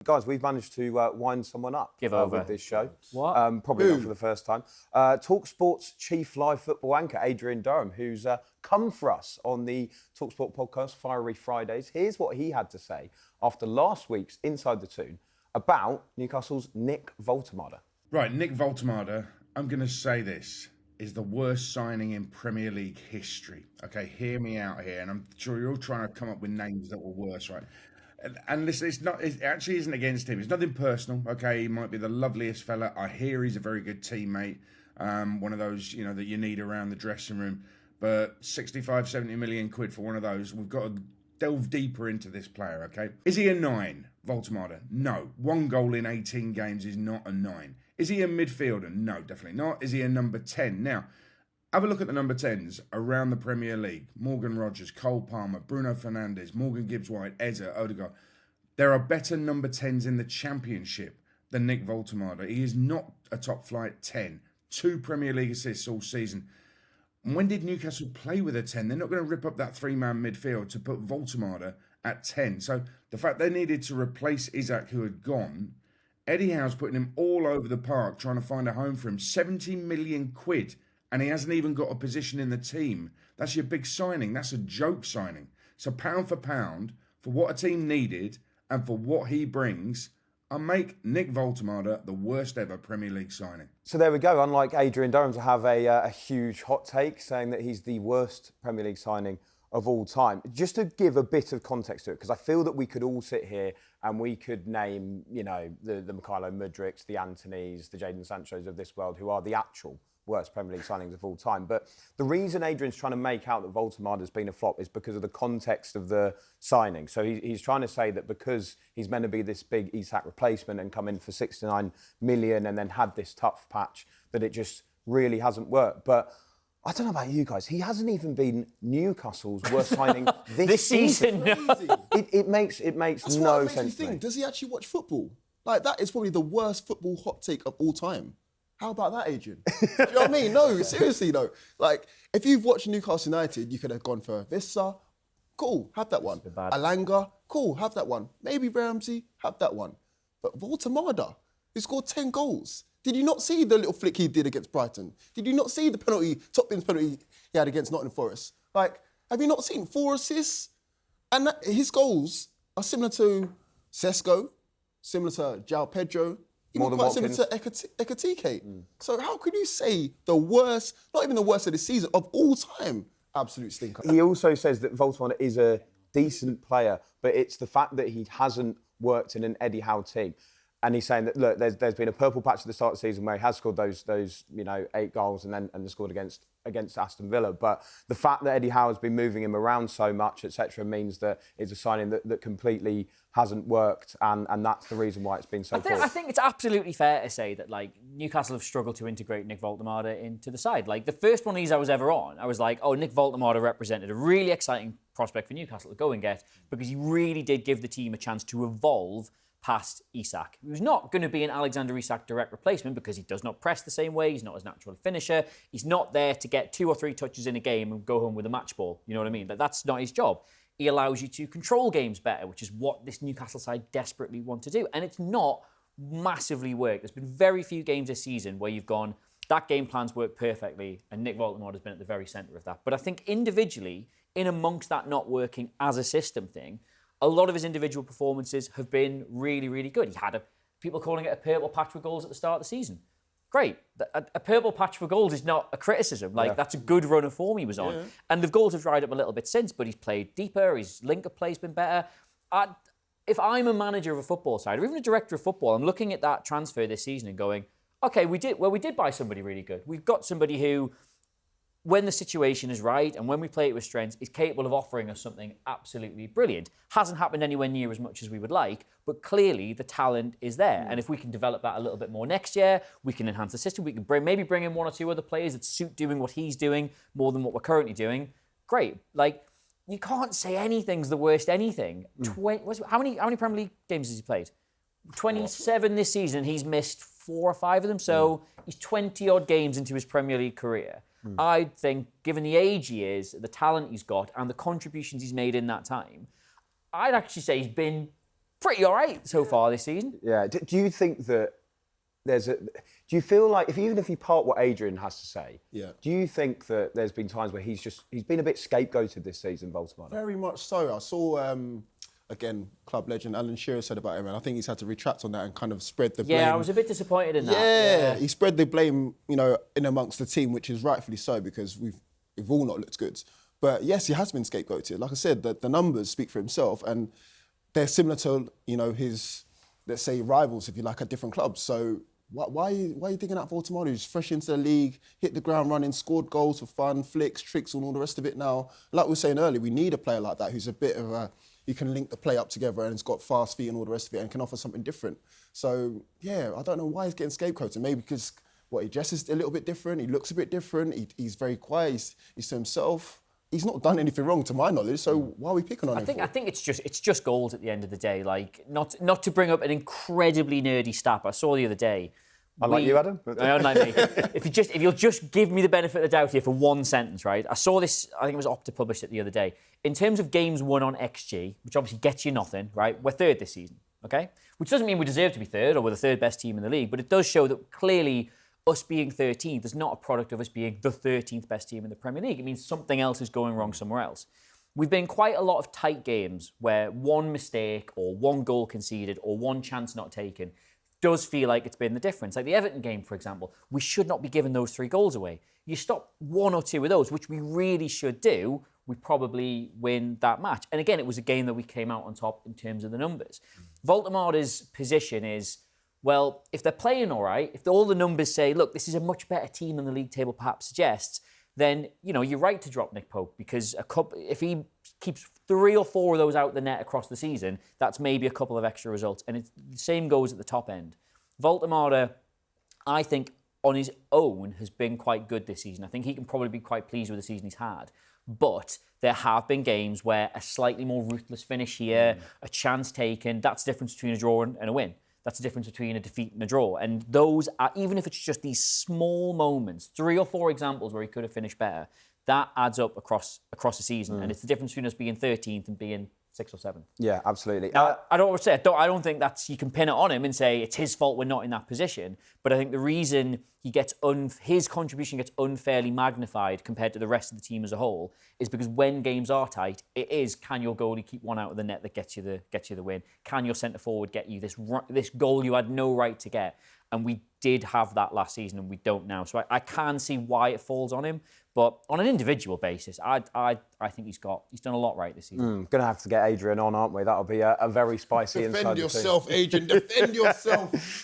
Guys, we've managed to wind someone up with this show. What? Probably not for the first time. talkSPORT's chief live football anchor, Adrian Durham, who's come for us on the talkSPORT podcast, Fiery Fridays. Here's what he had to say after last week's Inside The Toon about Newcastle's Nick Woltemade. Right, Nick Voltuard, I'm going to say this, is the worst signing in Premier League history. Okay, hear me out here, and I'm sure you're all trying to come up with names that were worse, right? And listen, it actually isn't against him. It's nothing personal, okay? He might be the loveliest fella. I hear he's a very good teammate, one of those, you know, that you need around the dressing room. But 65, 70 million quid for one of those, we've got to delve deeper into this player, okay? Is he a 9, Voltemade? No. 1 goal in 18 games is not a 9. Is he a midfielder? No, definitely not. Is he a number 10? Now, have a look at the number 10s around the Premier League. Morgan Rogers, Cole Palmer, Bruno Fernandes, Morgan Gibbs-White, Eze, Odegaard. There are better number 10s in the Championship than Nick Voltemade. He is not a top-flight 10. 2 Premier League assists all season. When did Newcastle play with a 10? They're not going to rip up that 3-man midfield to put Voltemade at 10. So the fact they needed to replace Isak, who had gone, Eddie Howe's putting him all over the park trying to find a home for him. 70 million quid. And he hasn't even got a position in the team. That's your big signing. That's a joke signing. So pound for pound, for what a team needed and for what he brings, I make Nick Voltemade the worst ever Premier League signing. So there we go. Unlike Adrian Durham to have a huge hot take saying that he's the worst Premier League signing of all time. Just to give a bit of context to it, because I feel that we could all sit here and we could name, you know, the Mykhailo Mudryks, the Antonys, the Jadon Sanchos of this world, who are the actual worst Premier League signings of all time. But the reason Adrian's trying to make out that Voltemade has been a flop is because of the context of the signing. So he's trying to say that because he's meant to be this big Isak replacement and come in for 69 million and then had this tough patch, that it just really hasn't worked. But I don't know about you guys, he hasn't even been Newcastle's worst signing this season. No. It makes That's no what sense to to me. Does he actually watch football? Like, that is probably the worst football hot take of all time. How about that, Adrian? Do you know what I mean? No, seriously, though. Like, if you've watched Newcastle United, you could have gone for Vissa. Cool, have that one. Alanga, cool, have that one. Maybe Ramsey, have that one. But Voltemade, he scored 10 goals. Did you not see the little flick he did against Brighton? Did you not see the penalty, top-bins penalty he had against Nottingham Forest? Like, have you not seen 4 assists? And his goals are similar to Sesko, similar to João Pedro, even quite similar to Ekatike. So how could you say the worst, not even the worst of the season, of all time, absolute stinker? He also says that Voltemade is a decent player, but it's the fact that he hasn't worked in an Eddie Howe team. And he's saying that, look, there's been a purple patch at the start of the season where he has scored those 8 goals and scored against Aston Villa. But the fact that Eddie Howe has been moving him around so much, etc., means that it's a signing that completely hasn't worked, and that's the reason why it's been so poor. I think it's absolutely fair to say that, like, Newcastle have struggled to integrate Nick Voltemade into the side. Like, the first one of these I was ever on, I was like, oh, Nick Voltemade represented a really exciting prospect for Newcastle to go and get, because he really did give the team a chance to evolve past Isak. He was not going to be an Alexander Isak direct replacement because he does not press the same way. He's not as natural a finisher. He's not there to get 2 or 3 touches in a game and go home with a match ball. You know what I mean? That's not his job. He allows you to control games better, which is what this Newcastle side desperately want to do. And it's not massively worked. There's been very few games this season where you've gone, that game plan's worked perfectly, and Nick Voltemade has been at the very centre of that. But I think individually, in amongst that not working as a system thing, a lot of his individual performances have been really, really good. He had people calling it a purple patch with goals at the start of the season. Great. A purple patch for goals is not a criticism. That's a good run of form he was on. Yeah. And the goals have dried up a little bit since, but he's played deeper. His link-up play's been better. If I'm a manager of a football side, or even a director of football, I'm looking at that transfer this season and going, okay, we did buy somebody really good. We've got somebody who, when the situation is right and when we play it with strengths, is capable of offering us something absolutely brilliant. Hasn't happened anywhere near as much as we would like, but clearly the talent is there. And if we can develop that a little bit more next year, we can enhance the system. We can maybe bring in 1 or 2 other players that suit doing what he's doing more than what we're currently doing. Great. Like, you can't say anything's the worst anything. How many Premier League games has he played? 27 this season. He's missed 4 or 5 of them. So he's 20-odd games into his Premier League career. I think, given the age he is, the talent he's got, and the contributions he's made in that time, I'd actually say he's been pretty all right so far this season. Yeah. Do you think that do you feel like even if you part what Adrian has to say, do you think that there's been times where he's been a bit scapegoated this season, Voltemade? Very much so. I saw, again, club legend Alan Shearer said about him, and I think he's had to retract on that and kind of spread the blame. Yeah, I was a bit disappointed in that. Yeah, he spread the blame, in amongst the team, which is rightfully so because we've all not looked good. But yes, he has been scapegoated. Like I said, the numbers speak for himself, and they're similar to his, let's say, rivals, if you like, at different clubs. So why are you digging out Voltemade, who's fresh into the league, hit the ground running, scored goals for fun, flicks, tricks, and all the rest of it now? Like we were saying earlier, we need a player like that who's a bit of you can link the play up together and has got fast feet and all the rest of it and can offer something different. So, yeah, I don't know why he's getting scapegoated. Maybe because, he dresses a little bit different, he looks a bit different, he's very quiet, he's to himself. He's not done anything wrong, to my knowledge. So why are we picking on him? I think it's just goals at the end of the day. Like not to bring up an incredibly nerdy stat I saw the other day. Unlike you, Adam. Unlike me. If you'll just give me the benefit of the doubt here for one sentence, right? I saw this. I think it was Opta published it the other day. In terms of games won on XG, which obviously gets you nothing, right? We're third this season, okay? Which doesn't mean we deserve to be third or we're the third best team in the league, but it does show that clearly us being 13th is not a product of us being the 13th best team in the Premier League. It means something else is going wrong somewhere else. We've been quite a lot of tight games where one mistake or one goal conceded or one chance not taken does feel like it's been the difference. Like the Everton game, for example, we should not be giving those 3 goals away. You stop 1 or 2 of those, which we really should do, we probably win that match. And again, it was a game that we came out on top in terms of the numbers. Voltemade's position is, well, if they're playing all right, if all the numbers say, look, this is a much better team than the league table perhaps suggests, then, you're right to drop Nick Pope because if he keeps 3 or 4 of those out the net across the season, that's maybe a couple of extra results. And the same goes at the top end. Voltemade, I think, on his own, has been quite good this season. I think he can probably be quite pleased with the season he's had. But there have been games where a slightly more ruthless finish here, a chance taken, that's the difference between a draw and a win. That's the difference between a defeat and a draw. And those are, even if it's just these small moments, 3 or 4 examples where he could have finished better, that adds up across the season. And it's the difference between us being 13th and being 6 or 7. Yeah, absolutely. Now, I don't think that's, you can pin it on him and say it's his fault we're not in that position. But I think the reason he gets his contribution gets unfairly magnified compared to the rest of the team as a whole is because when games are tight, it is, can your goalie keep one out of the net that gets you the win? Can your centre forward get you this goal you had no right to get? And we did have that last season and we don't now. So I can see why it falls on him. But on an individual basis, I think he's done a lot right this season. Going to have to get Adrian on, aren't we? That'll be a very spicy Inside The Toon. Defend yourself, Adrian. Defend yourself.